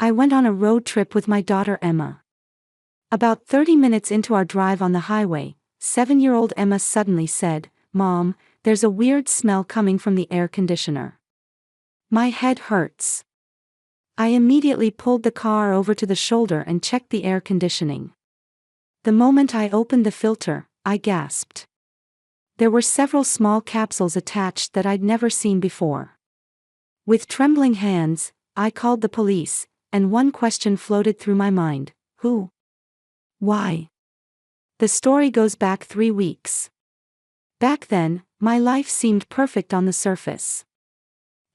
I went on a road trip with my daughter Emma. About 30 minutes into our drive on the highway, 7-year-old Emma suddenly said, "Mom, there's a weird smell coming from the air conditioner. My head hurts." I immediately pulled the car over to the shoulder and checked the air conditioning. The moment I opened the filter, I gasped. There were several small capsules attached that I'd never seen before. With trembling hands, I called the police, and one question floated through my mind: who? Why? The story goes back 3 weeks. Back then, my life seemed perfect on the surface.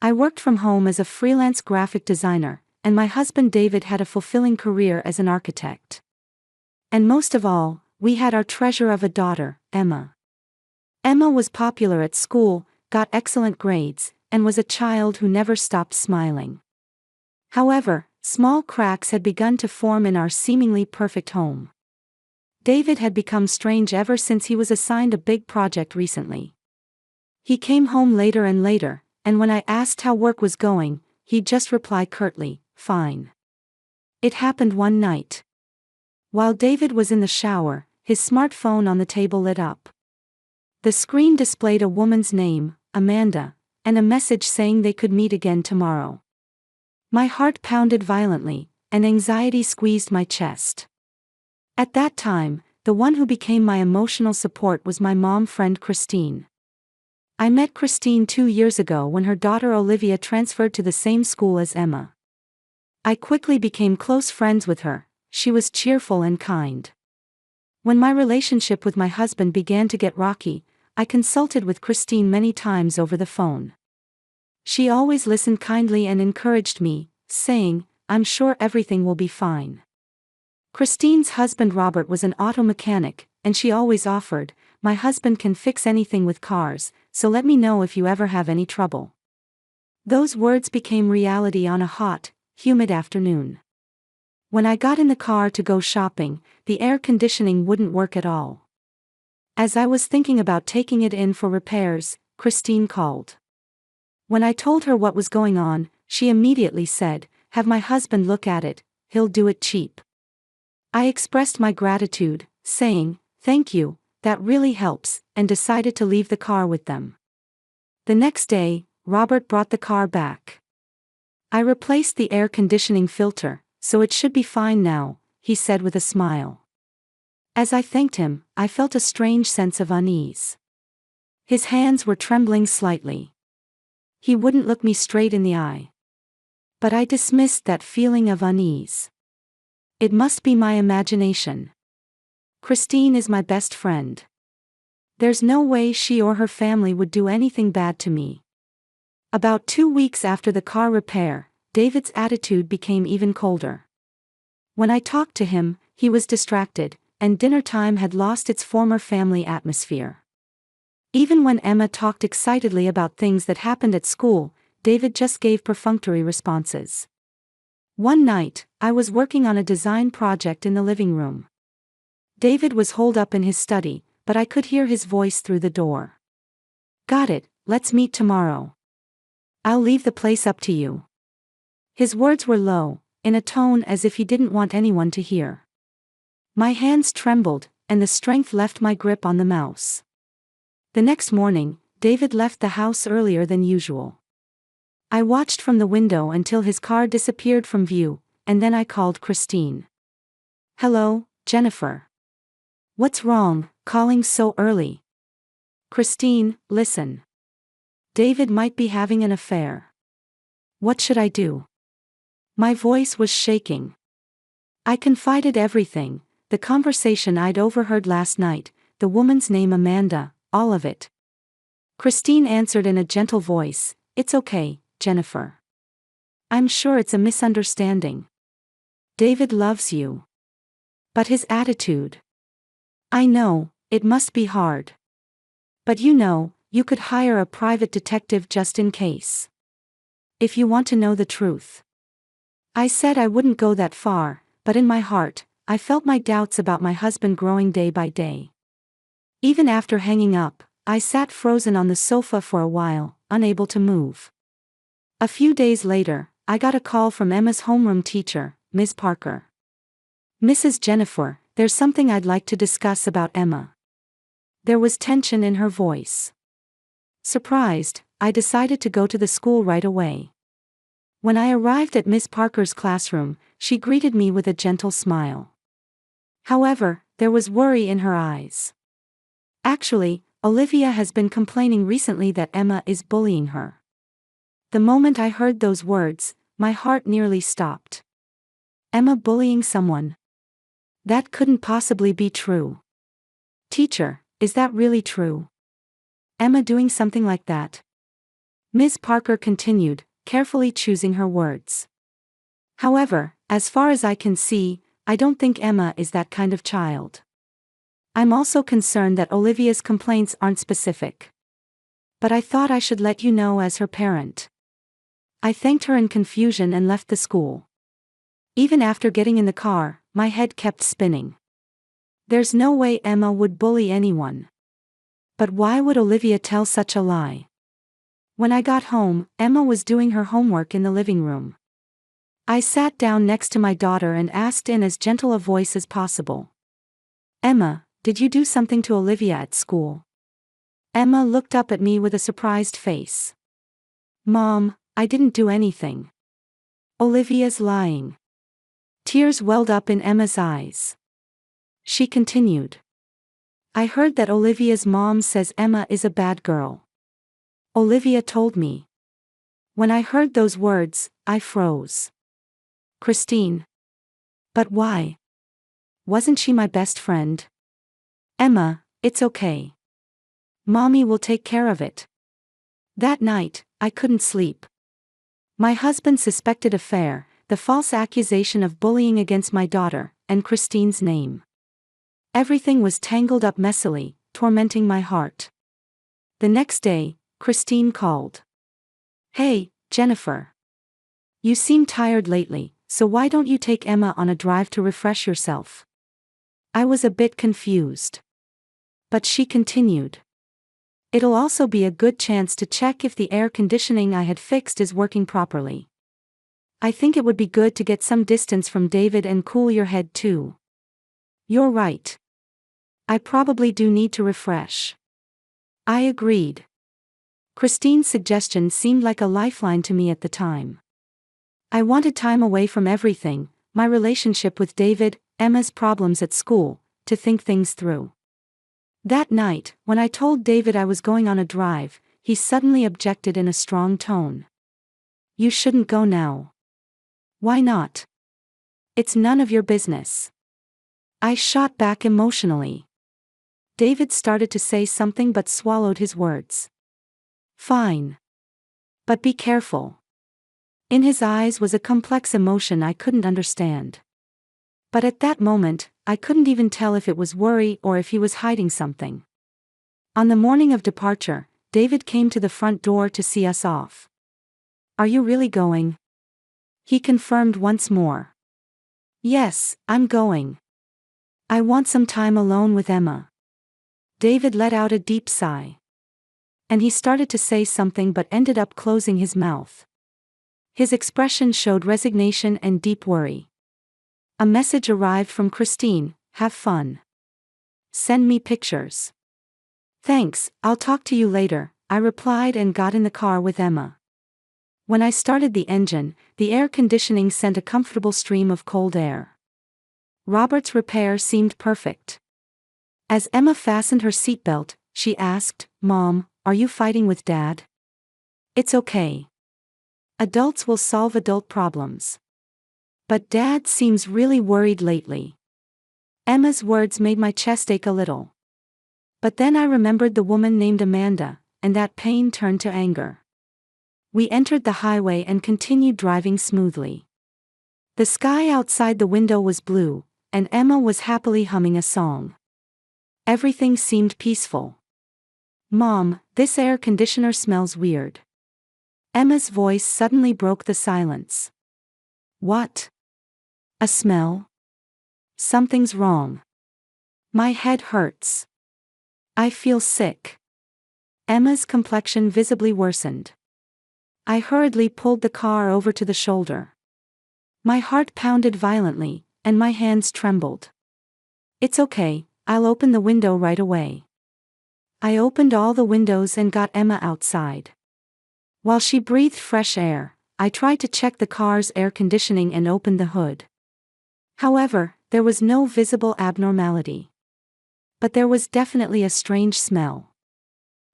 I worked from home as a freelance graphic designer, and my husband David had a fulfilling career as an architect. And most of all, we had our treasure of a daughter, Emma. Emma was popular at school, got excellent grades, and was a child who never stopped smiling. However, small cracks had begun to form in our seemingly perfect home. David had become strange ever since he was assigned a big project recently. He came home later and later, and when I asked how work was going, he'd just reply curtly, "Fine." It happened one night. While David was in the shower, his smartphone on the table lit up. The screen displayed a woman's name, Amanda, and a message saying they could meet again tomorrow. My heart pounded violently, and anxiety squeezed my chest. At that time, the one who became my emotional support was my mom friend Christine. I met Christine 2 years ago when her daughter Olivia transferred to the same school as Emma. I quickly became close friends with her. She was cheerful and kind. When my relationship with my husband began to get rocky, I consulted with Christine many times over the phone. She always listened kindly and encouraged me, saying, "I'm sure everything will be fine." Christine's husband Robert was an auto mechanic, and she always offered, "My husband can fix anything with cars, so let me know if you ever have any trouble." Those words became reality on a hot, humid afternoon. When I got in the car to go shopping, the air conditioning wouldn't work at all. As I was thinking about taking it in for repairs, Christine called. When I told her what was going on, she immediately said, "Have my husband look at it, he'll do it cheap." I expressed my gratitude, saying, "Thank you, that really helps," and decided to leave the car with them. The next day, Robert brought the car back. "I replaced the air conditioning filter, so it should be fine now," he said with a smile. As I thanked him, I felt a strange sense of unease. His hands were trembling slightly. He wouldn't look me straight in the eye. But I dismissed that feeling of unease. It must be my imagination. Christine is my best friend. There's no way she or her family would do anything bad to me. About 2 weeks after the car repair, David's attitude became even colder. When I talked to him, he was distracted, and dinner time had lost its former family atmosphere. Even when Emma talked excitedly about things that happened at school, David just gave perfunctory responses. One night, I was working on a design project in the living room. David was holed up in his study, but I could hear his voice through the door. "Got it, let's meet tomorrow. I'll leave the place up to you." His words were low, in a tone as if he didn't want anyone to hear. My hands trembled, and the strength left my grip on the mouse. The next morning, David left the house earlier than usual. I watched from the window until his car disappeared from view, and then I called Christine. "Hello, Jennifer. What's wrong, calling so early?" "Christine, listen. David might be having an affair. What should I do?" My voice was shaking. I confided everything, the conversation I'd overheard last night, the woman's name Amanda, all of it. Christine answered in a gentle voice, "It's okay, Jennifer. I'm sure it's a misunderstanding. David loves you. But his attitude. I know, it must be hard. But you could hire a private detective just in case. If you want to know the truth." I said I wouldn't go that far, but in my heart, I felt my doubts about my husband growing day by day. Even after hanging up, I sat frozen on the sofa for a while, unable to move. A few days later, I got a call from Emma's homeroom teacher, Ms. Parker. "Mrs. Jennifer, there's something I'd like to discuss about Emma." There was tension in her voice. Surprised, I decided to go to the school right away. When I arrived at Miss Parker's classroom, she greeted me with a gentle smile. However, there was worry in her eyes. "Actually, Olivia has been complaining recently that Emma is bullying her." The moment I heard those words, my heart nearly stopped. Emma bullying someone? That couldn't possibly be true. "Teacher, is that really true? Emma doing something like that?" Ms. Parker continued, carefully choosing her words. "However, as far as I can see, I don't think Emma is that kind of child. I'm also concerned that Olivia's complaints aren't specific. But I thought I should let you know as her parent." I thanked her in confusion and left the school. Even after getting in the car, my head kept spinning. There's no way Emma would bully anyone. But why would Olivia tell such a lie? When I got home, Emma was doing her homework in the living room. I sat down next to my daughter and asked in as gentle a voice as possible, "Emma, did you do something to Olivia at school?" Emma looked up at me with a surprised face. "Mom, I didn't do anything. Olivia's lying." Tears welled up in Emma's eyes. She continued, "I heard that Olivia's mom says Emma is a bad girl. Olivia told me." When I heard those words, I froze. "Christine. But why? Wasn't she my best friend?" "Emma, it's okay. Mommy will take care of it." That night, I couldn't sleep. My husband suspected affair, the false accusation of bullying against my daughter, and Christine's name. Everything was tangled up messily, tormenting my heart. The next day, Christine called. "Hey, Jennifer. You seem tired lately, so why don't you take Emma on a drive to refresh yourself?" I was a bit confused. But she continued, "It'll also be a good chance to check if the air conditioning I had fixed is working properly. I think it would be good to get some distance from David and cool your head too." "You're right. I probably do need to refresh." I agreed. Christine's suggestion seemed like a lifeline to me at the time. I wanted time away from everything, my relationship with David, Emma's problems at school, to think things through. That night, when I told David I was going on a drive, he suddenly objected in a strong tone. "You shouldn't go now." "Why not?" "It's none of your business." I shot back emotionally. David started to say something but swallowed his words. "Fine. But be careful." In his eyes was a complex emotion I couldn't understand. But at that moment, I couldn't even tell if it was worry or if he was hiding something. On the morning of departure, David came to the front door to see us off. "Are you really going?" he confirmed once more. "Yes, I'm going. I want some time alone with Emma." David let out a deep sigh. And he started to say something but ended up closing his mouth. His expression showed resignation and deep worry. A message arrived from Christine, "Have fun. Send me pictures." "Thanks, I'll talk to you later," I replied and got in the car with Emma. When I started the engine, the air conditioning sent a comfortable stream of cold air. Robert's repair seemed perfect. As Emma fastened her seatbelt, she asked, "Mom, are you fighting with Dad?" "It's okay. Adults will solve adult problems. But Dad seems really worried lately." Emma's words made my chest ache a little. But then I remembered the woman named Amanda, and that pain turned to anger. We entered the highway and continued driving smoothly. The sky outside the window was blue, and Emma was happily humming a song. Everything seemed peaceful. "Mom, this air conditioner smells weird." Emma's voice suddenly broke the silence. "What? A smell? Something's wrong. My head hurts. I feel sick." Emma's complexion visibly worsened. I hurriedly pulled the car over to the shoulder. My heart pounded violently, and my hands trembled. "It's okay, I'll open the window right away." I opened all the windows and got Emma outside. While she breathed fresh air, I tried to check the car's air conditioning and opened the hood. However, there was no visible abnormality. But there was definitely a strange smell.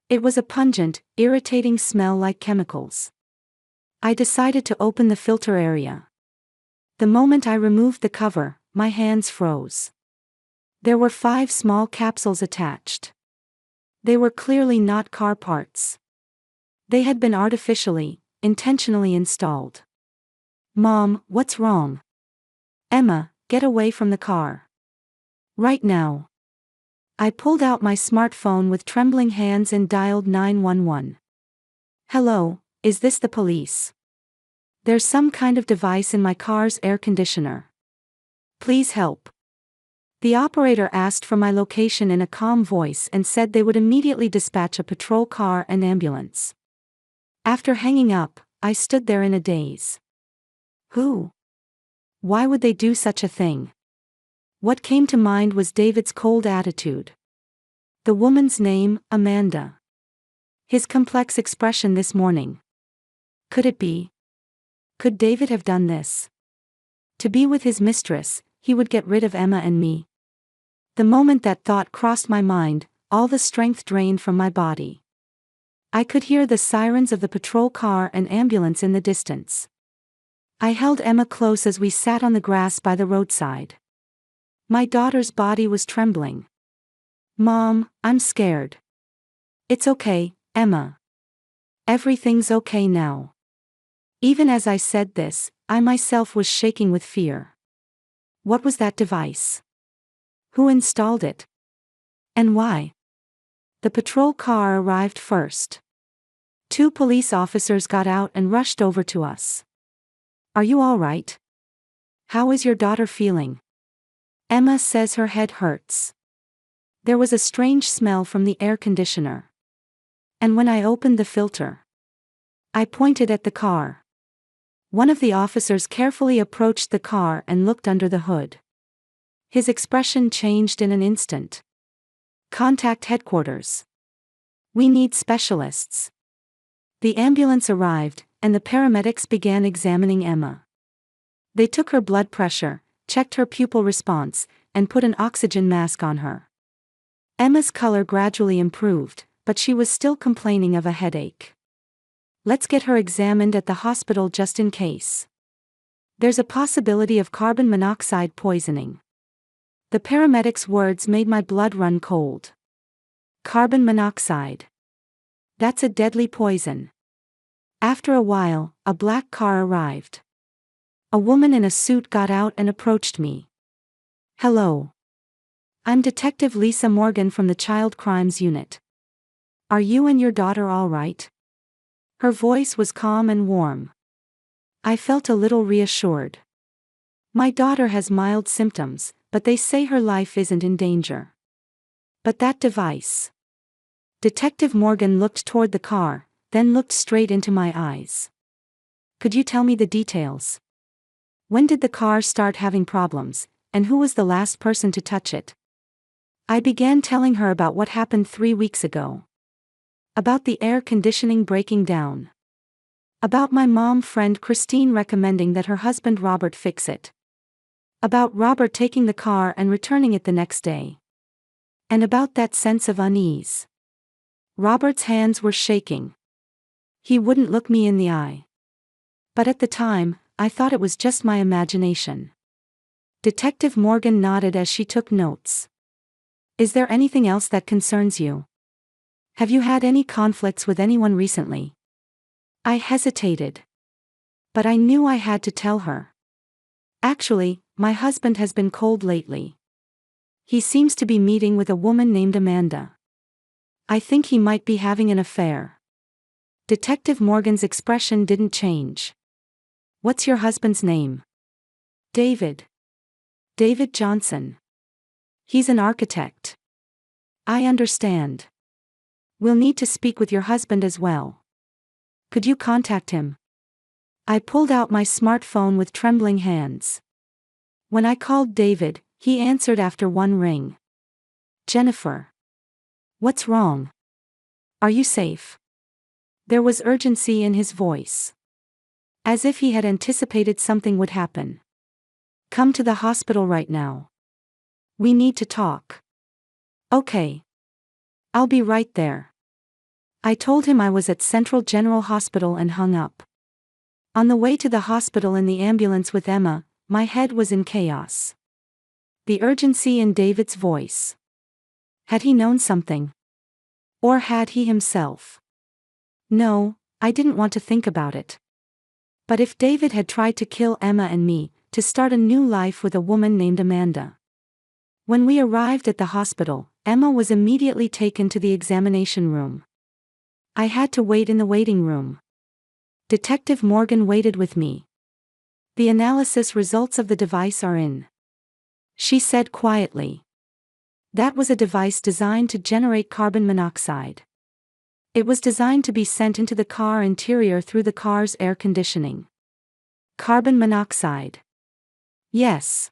It was a pungent, irritating smell like chemicals. I decided to open the filter area. The moment I removed the cover, my hands froze. There were 5 small capsules attached. They were clearly not car parts. They had been artificially, intentionally installed. "Mom, what's wrong?" "Emma, get away from the car. Right now." I pulled out my smartphone with trembling hands and dialed 911. "Hello, is this the police? There's some kind of device in my car's air conditioner. Please help." The operator asked for my location in a calm voice and said they would immediately dispatch a patrol car and ambulance. After hanging up, I stood there in a daze. Who? Why would they do such a thing? What came to mind was David's cold attitude. The woman's name, Amanda. His complex expression this morning. Could it be? Could David have done this? To be with his mistress, he would get rid of Emma and me. The moment that thought crossed my mind, all the strength drained from my body. I could hear the sirens of the patrol car and ambulance in the distance. I held Emma close as we sat on the grass by the roadside. My daughter's body was trembling. "Mom, I'm scared." "It's okay, Emma. Everything's okay now." Even as I said this, I myself was shaking with fear. What was that device? Who installed it? And why? The patrol car arrived first. 2 police officers got out and rushed over to us. "Are you all right? How is your daughter feeling?" "Emma says her head hurts." There was a strange smell from the air conditioner. And when I opened the filter, I pointed at the car. One of the officers carefully approached the car and looked under the hood. His expression changed in an instant. "Contact headquarters. We need specialists." The ambulance arrived, and the paramedics began examining Emma. They took her blood pressure, checked her pupil response, and put an oxygen mask on her. Emma's color gradually improved, but she was still complaining of a headache. "Let's get her examined at the hospital just in case. There's a possibility of carbon monoxide poisoning." The paramedics' words made my blood run cold. Carbon monoxide. That's a deadly poison. After a while, a black car arrived. A woman in a suit got out and approached me. "Hello. I'm Detective Lisa Morgan from the Child Crimes Unit. Are you and your daughter all right?" Her voice was calm and warm. I felt a little reassured. My daughter has mild symptoms, but they say her life isn't in danger. But that device. Detective Morgan looked toward the car, then looked straight into my eyes. "Could you tell me the details? When did the car start having problems, and who was the last person to touch it?" I began telling her about what happened 3 weeks ago. About the air conditioning breaking down. About my mom friend Christine recommending that her husband Robert fix it. About Robert taking the car and returning it the next day. And about that sense of unease. Robert's hands were shaking. He wouldn't look me in the eye. But at the time, I thought it was just my imagination. Detective Morgan nodded as she took notes. "Is there anything else that concerns you? Have you had any conflicts with anyone recently?" I hesitated. But I knew I had to tell her. "Actually, my husband has been cold lately. He seems to be meeting with a woman named Amanda. I think he might be having an affair." Detective Morgan's expression didn't change. "What's your husband's name?" "David. David Johnson. He's an architect." "I understand. We'll need to speak with your husband as well." Could you contact him? I pulled out my smartphone with trembling hands. When I called David, he answered after one ring. Jennifer. What's wrong? Are you safe? There was urgency in his voice. As if he had anticipated something would happen. Come to the hospital right now. We need to talk. Okay. I'll be right there. I told him I was at Central General Hospital and hung up. On the way to the hospital in the ambulance with Emma, my head was in chaos. The urgency in David's voice. Had he known something? Or had he himself? No, I didn't want to think about it. But if David had tried to kill Emma and me, to start a new life with a woman named Amanda. When we arrived at the hospital, Emma was immediately taken to the examination room. I had to wait in the waiting room. Detective Morgan waited with me. The analysis results of the device are in. She said quietly. That was a device designed to generate carbon monoxide. It was designed to be sent into the car interior through the car's air conditioning. Carbon monoxide. Yes.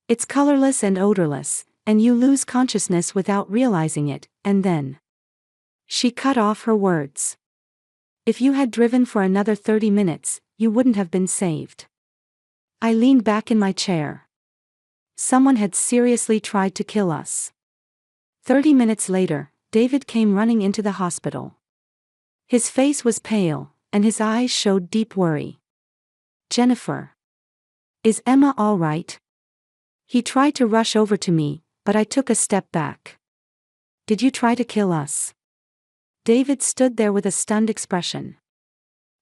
It's colorless and odorless, and you lose consciousness without realizing it, and then. She cut off her words. If you had driven for another 30 minutes, you wouldn't have been saved. I leaned back in my chair. Someone had seriously tried to kill us. 30 minutes later, David came running into the hospital. His face was pale, and his eyes showed deep worry. Jennifer. Is Emma all right? He tried to rush over to me, but I took a step back. Did you try to kill us? David stood there with a stunned expression.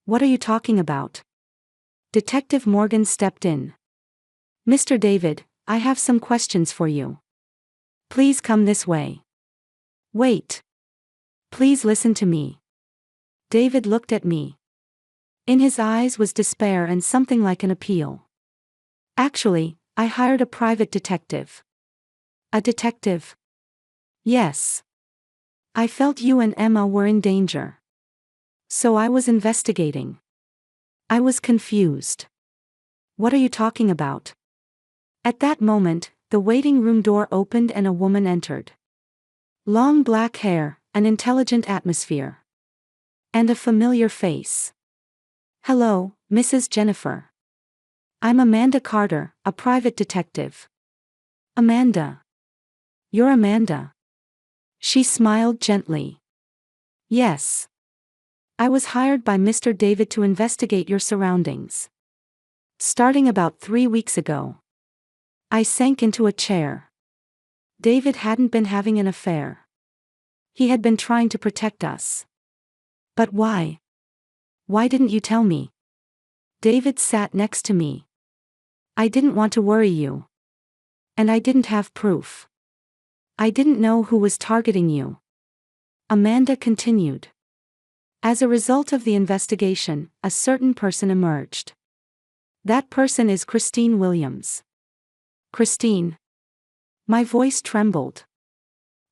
What are you talking about? Detective Morgan stepped in. Mr. David, I have some questions for you. Please come this way. Wait. Please listen to me. David looked at me. In his eyes was despair and something like an appeal. Actually, I hired a private detective. A detective? Yes. I felt you and Emma were in danger. So I was investigating. I was confused. What are you talking about? At that moment, the waiting room door opened and a woman entered. Long black hair, an intelligent atmosphere. And a familiar face. Hello, Mrs. Jennifer. I'm Amanda Carter, a private detective. Amanda. You're Amanda. She smiled gently. Yes. I was hired by Mr. David to investigate your surroundings. Starting about 3 weeks ago. I sank into a chair. David hadn't been having an affair. He had been trying to protect us. But why? Why didn't you tell me? David sat next to me. I didn't want to worry you. And I didn't have proof. I didn't know who was targeting you. Amanda continued. As a result of the investigation, a certain person emerged. That person is Christine Williams. Christine. My voice trembled.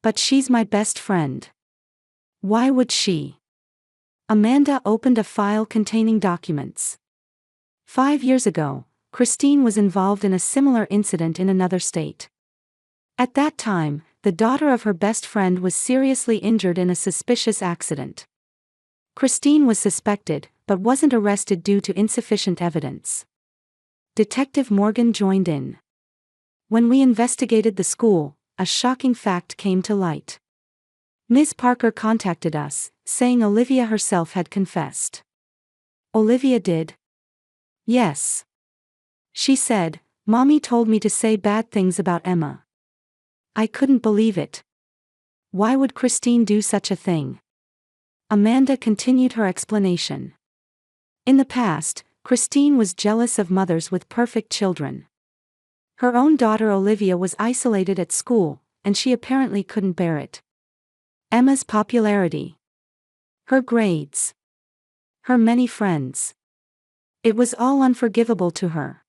But she's my best friend. Why would she? Amanda opened a file containing documents. 5 years ago, Christine was involved in a similar incident in another state. At that time, the daughter of her best friend was seriously injured in a suspicious accident. Christine was suspected, but wasn't arrested due to insufficient evidence. Detective Morgan joined in. When we investigated the school, a shocking fact came to light. Ms. Parker contacted us, saying Olivia herself had confessed. Olivia did? Yes. She said, Mommy told me to say bad things about Emma. I couldn't believe it. Why would Christine do such a thing? Amanda continued her explanation. In the past, Christine was jealous of mothers with perfect children. Her own daughter Olivia was isolated at school, and she apparently couldn't bear it. Emma's popularity. Her grades. Her many friends. It was all unforgivable to her.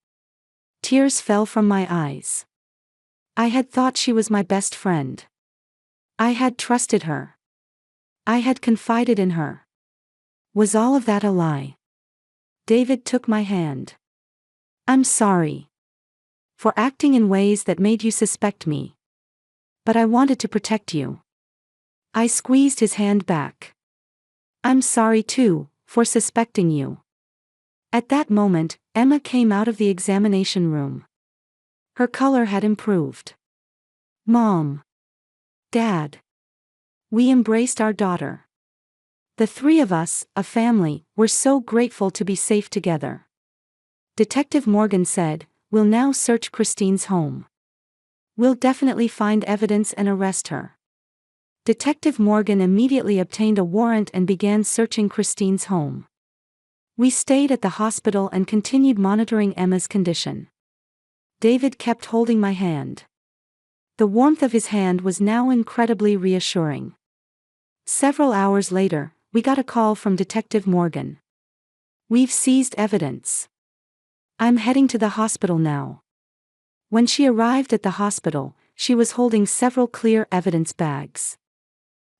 Tears fell from my eyes. I had thought she was my best friend. I had trusted her. I had confided in her. Was all of that a lie? David took my hand. I'm sorry for acting in ways that made you suspect me. But I wanted to protect you. I squeezed his hand back. I'm sorry too, for suspecting you. At that moment, Emma came out of the examination room. Her color had improved. Mom. Dad. We embraced our daughter. The three of us, a family, were so grateful to be safe together. Detective Morgan said, "We'll now search Christine's home. We'll definitely find evidence and arrest her." Detective Morgan immediately obtained a warrant and began searching Christine's home. We stayed at the hospital and continued monitoring Emma's condition. David kept holding my hand. The warmth of his hand was now incredibly reassuring. Several hours later, we got a call from Detective Morgan. "We've seized evidence. I'm heading to the hospital now." When she arrived at the hospital, she was holding several clear evidence bags.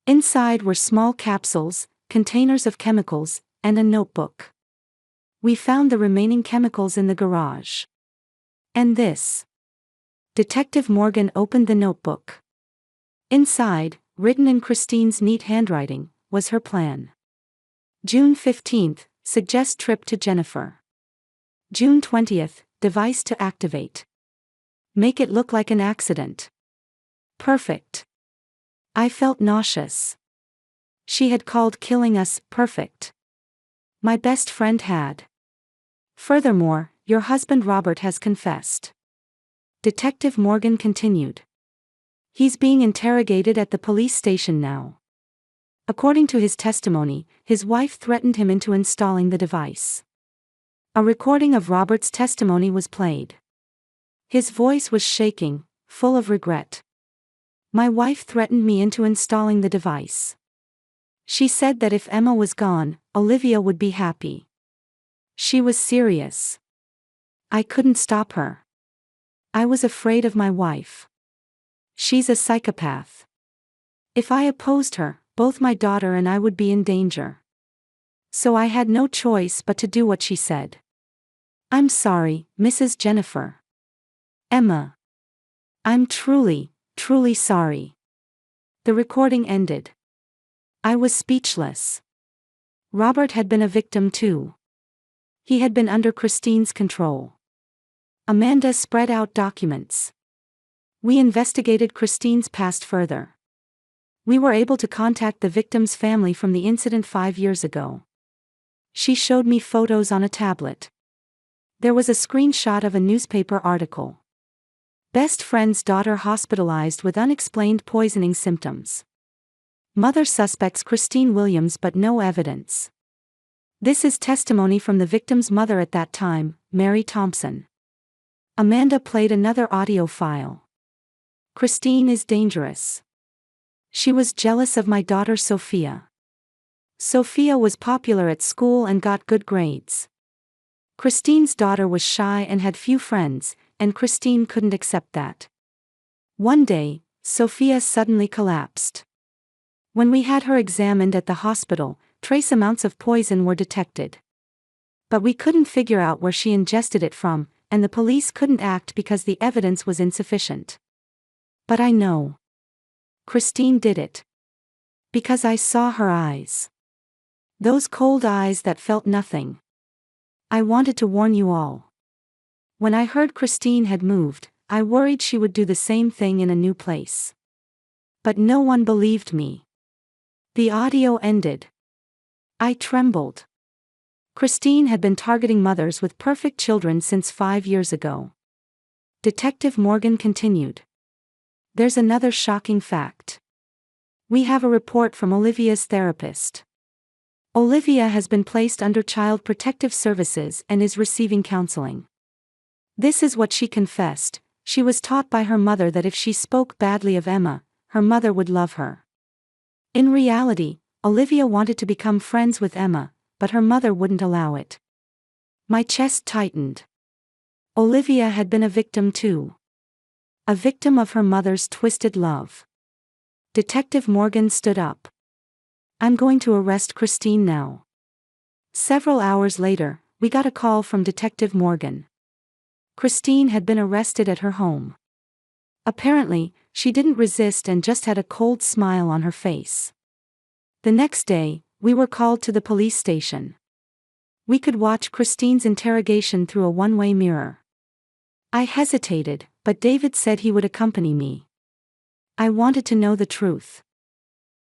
Inside were small capsules, containers of chemicals, and a notebook. We found the remaining chemicals in the garage. And this. Detective Morgan opened the notebook. Inside, written in Christine's neat handwriting, was her plan. June 15th, suggest trip to Jennifer. June 20th, device to activate. Make it look like an accident. Perfect. I felt nauseous. She had called killing us perfect. My best friend had. Furthermore, your husband Robert has confessed. Detective Morgan continued. He's being interrogated at the police station now. According to his testimony, his wife threatened him into installing the device. A recording of Robert's testimony was played. His voice was shaking, full of regret. My wife threatened me into installing the device. She said that if Emma was gone, Olivia would be happy. She was serious. I couldn't stop her. I was afraid of my wife. She's a psychopath. If I opposed her, both my daughter and I would be in danger. So I had no choice but to do what she said. I'm sorry, Mrs. Jennifer. Emma. I'm truly, truly sorry. The recording ended. I was speechless. Robert had been a victim too. He had been under Christine's control. Amanda spread out documents. We investigated Christine's past further. We were able to contact the victim's family from the incident 5 years ago. She showed me photos on a tablet. There was a screenshot of a newspaper article. Best friend's daughter hospitalized with unexplained poisoning symptoms. Mother suspects Christine Williams but no evidence. This is testimony from the victim's mother at that time, Mary Thompson. Amanda played another audio file. Christine is dangerous. She was jealous of my daughter Sophia. Sophia was popular at school and got good grades. Christine's daughter was shy and had few friends, and Christine couldn't accept that. One day, Sophia suddenly collapsed. When we had her examined at the hospital, trace amounts of poison were detected. But we couldn't figure out where she ingested it from, and the police couldn't act because the evidence was insufficient. But I know. Christine did it. Because I saw her eyes. Those cold eyes that felt nothing. I wanted to warn you all. When I heard Christine had moved, I worried she would do the same thing in a new place. But no one believed me. The audio ended. I trembled. Christine had been targeting mothers with perfect children since 5 years ago. Detective Morgan continued. There's another shocking fact. We have a report from Olivia's therapist. Olivia has been placed under Child Protective Services and is receiving counseling. This is what she confessed. She was taught by her mother that if she spoke badly of Emma, her mother would love her. In reality, Olivia wanted to become friends with Emma, but her mother wouldn't allow it. My chest tightened. Olivia had been a victim too. A victim of her mother's twisted love. Detective Morgan stood up. I'm going to arrest Christine now. Several hours later, we got a call from Detective Morgan. Christine had been arrested at her home. Apparently, she didn't resist and just had a cold smile on her face. The next day, we were called to the police station. We could watch Christine's interrogation through a one-way mirror. I hesitated, but David said he would accompany me. I wanted to know the truth.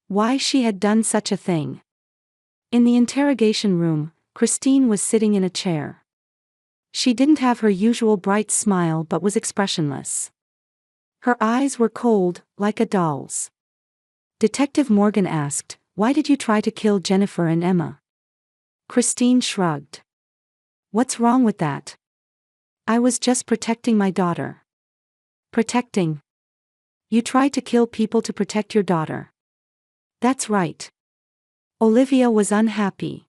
Why she had done such a thing. In the interrogation room, Christine was sitting in a chair. She didn't have her usual bright smile but was expressionless. Her eyes were cold, like a doll's. Detective Morgan asked, "Why did you try to kill Jennifer and Emma?" Christine shrugged. "What's wrong with that? I was just protecting my daughter." "Protecting? You tried to kill people to protect your daughter?" "That's right." Olivia was unhappy.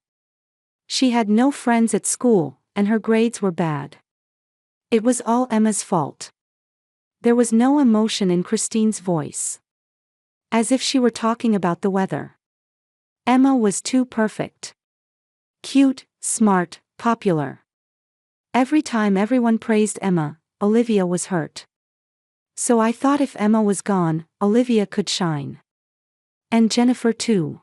She had no friends at school, and her grades were bad. It was all Emma's fault. There was no emotion in Christine's voice. As if she were talking about the weather. Emma was too perfect. Cute, smart, popular. Every time everyone praised Emma, Olivia was hurt. So I thought if Emma was gone, Olivia could shine. And Jennifer too.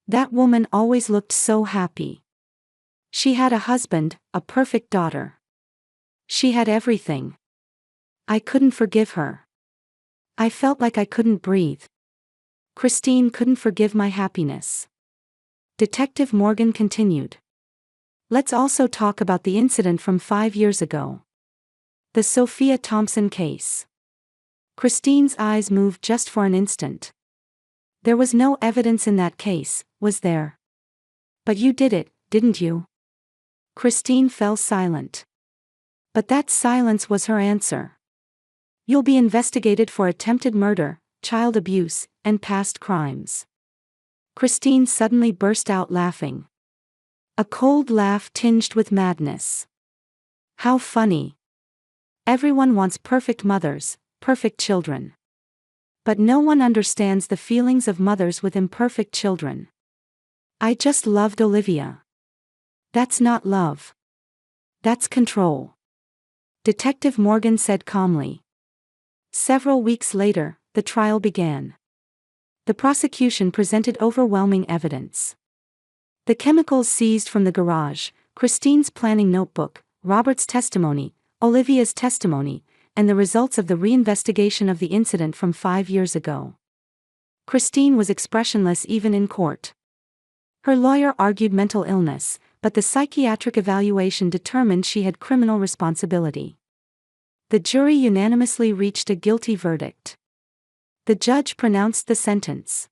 That woman always looked so happy. She had a husband, a perfect daughter. She had everything. I couldn't forgive her. I felt like I couldn't breathe. Christine couldn't forgive my happiness. Detective Morgan continued. Let's also talk about the incident from 5 years ago. The Sophia Thompson case. Christine's eyes moved just for an instant. There was no evidence in that case, was there? But you did it, didn't you? Christine fell silent. But that silence was her answer. You'll be investigated for attempted murder, child abuse, and past crimes. Christine suddenly burst out laughing. A cold laugh tinged with madness. How funny. Everyone wants perfect mothers, perfect children. But no one understands the feelings of mothers with imperfect children. I just loved Olivia. That's not love. That's control. Detective Morgan said calmly. Several weeks later, the trial began. The prosecution presented overwhelming evidence. The chemicals seized from the garage, Christine's planning notebook, Robert's testimony, Olivia's testimony, and the results of the reinvestigation of the incident from 5 years ago. Christine was expressionless even in court. Her lawyer argued mental illness, but the psychiatric evaluation determined she had criminal responsibility. The jury unanimously reached a guilty verdict. The judge pronounced the sentence.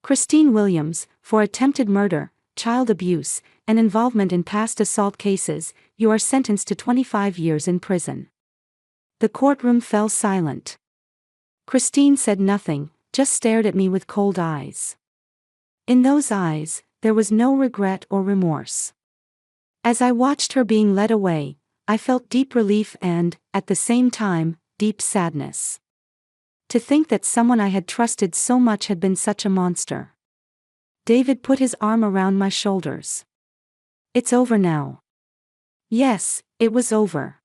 Christine Williams, for attempted murder, child abuse, and involvement in past assault cases, you are sentenced to 25 years in prison. The courtroom fell silent. Christine said nothing, just stared at me with cold eyes. In those eyes, there was no regret or remorse. As I watched her being led away, I felt deep relief and, at the same time, deep sadness. To think that someone I had trusted so much had been such a monster. David put his arm around my shoulders. It's over now. Yes, it was over.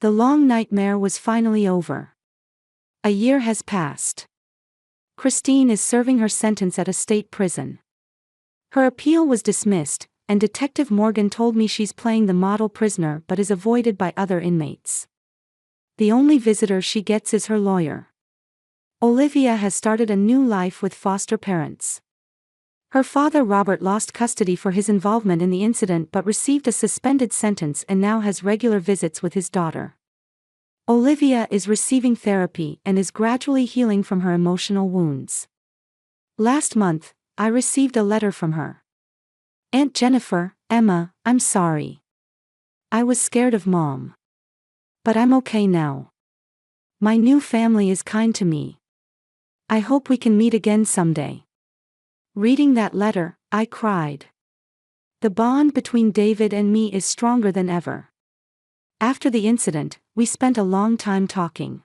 The long nightmare was finally over. A year has passed. Christine is serving her sentence at a state prison. Her appeal was dismissed, and Detective Morgan told me she's playing the model prisoner but is avoided by other inmates. The only visitor she gets is her lawyer. Olivia has started a new life with foster parents. Her father Robert lost custody for his involvement in the incident but received a suspended sentence and now has regular visits with his daughter. Olivia is receiving therapy and is gradually healing from her emotional wounds. Last month, I received a letter from her. Aunt Jennifer, Emma, I'm sorry. I was scared of Mom. But I'm okay now. My new family is kind to me. I hope we can meet again someday. Reading that letter, I cried. The bond between David and me is stronger than ever. After the incident, we spent a long time talking.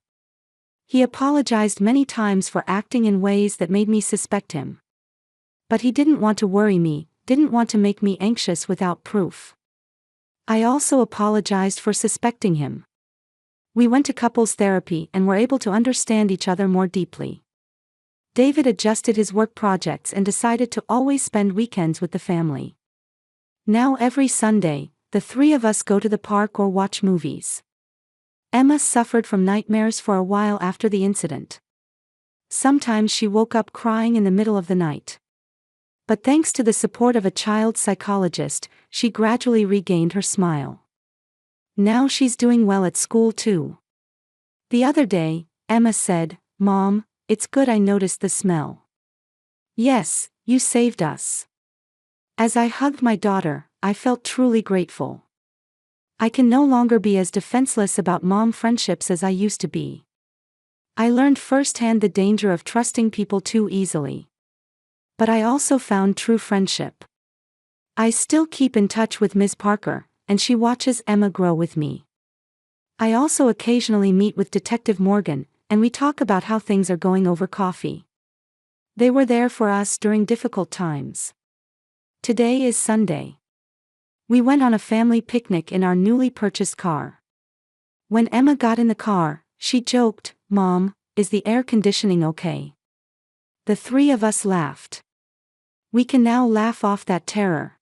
He apologized many times for acting in ways that made me suspect him. But he didn't want to worry me, didn't want to make me anxious without proof. I also apologized for suspecting him. We went to couples therapy and were able to understand each other more deeply. David adjusted his work projects and decided to always spend weekends with the family. Now every Sunday, the three of us go to the park or watch movies. Emma suffered from nightmares for a while after the incident. Sometimes she woke up crying in the middle of the night. But thanks to the support of a child psychologist, she gradually regained her smile. Now she's doing well at school too. The other day, Emma said, "Mom, it's good I noticed the smell." Yes, you saved us. As I hugged my daughter, I felt truly grateful. I can no longer be as defenseless about mom friendships as I used to be. I learned firsthand the danger of trusting people too easily. But I also found true friendship. I still keep in touch with Ms. Parker, and she watches Emma grow with me. I also occasionally meet with Detective Morgan, and we talk about how things are going over coffee. They were there for us during difficult times. Today is Sunday. We went on a family picnic in our newly purchased car. When Emma got in the car, she joked, "Mom, is the air conditioning okay?" The three of us laughed. We can now laugh off that terror.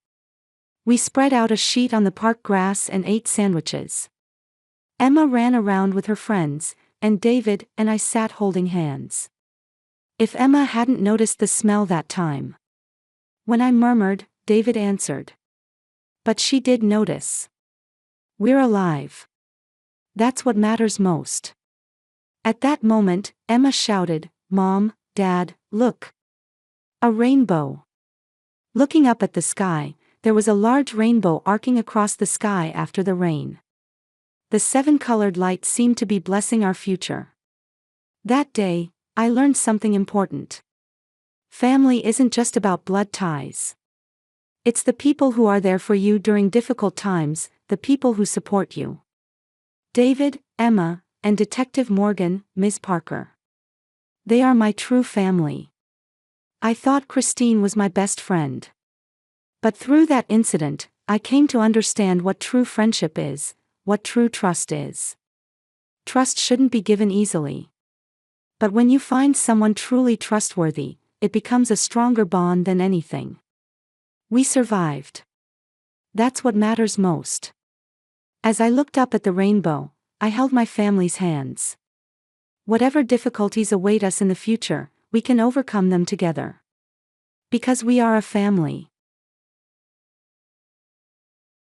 We spread out a sheet on the park grass and ate sandwiches. Emma ran around with her friends, and David and I sat holding hands. If Emma hadn't noticed the smell that time. When I murmured, David answered. But she did notice. We're alive. That's what matters most. At that moment, Emma shouted, "Mom, Dad, look. A rainbow." Looking up at the sky, there was a large rainbow arcing across the sky after the rain. The seven-colored light seemed to be blessing our future. That day, I learned something important. Family isn't just about blood ties. It's the people who are there for you during difficult times, the people who support you. David, Emma, and Detective Morgan, Ms. Parker. They are my true family. I thought Christine was my best friend. But through that incident, I came to understand what true friendship is, what true trust is. Trust shouldn't be given easily. But when you find someone truly trustworthy, it becomes a stronger bond than anything. We survived. That's what matters most. As I looked up at the rainbow, I held my family's hands. Whatever difficulties await us in the future, we can overcome them together. Because we are a family.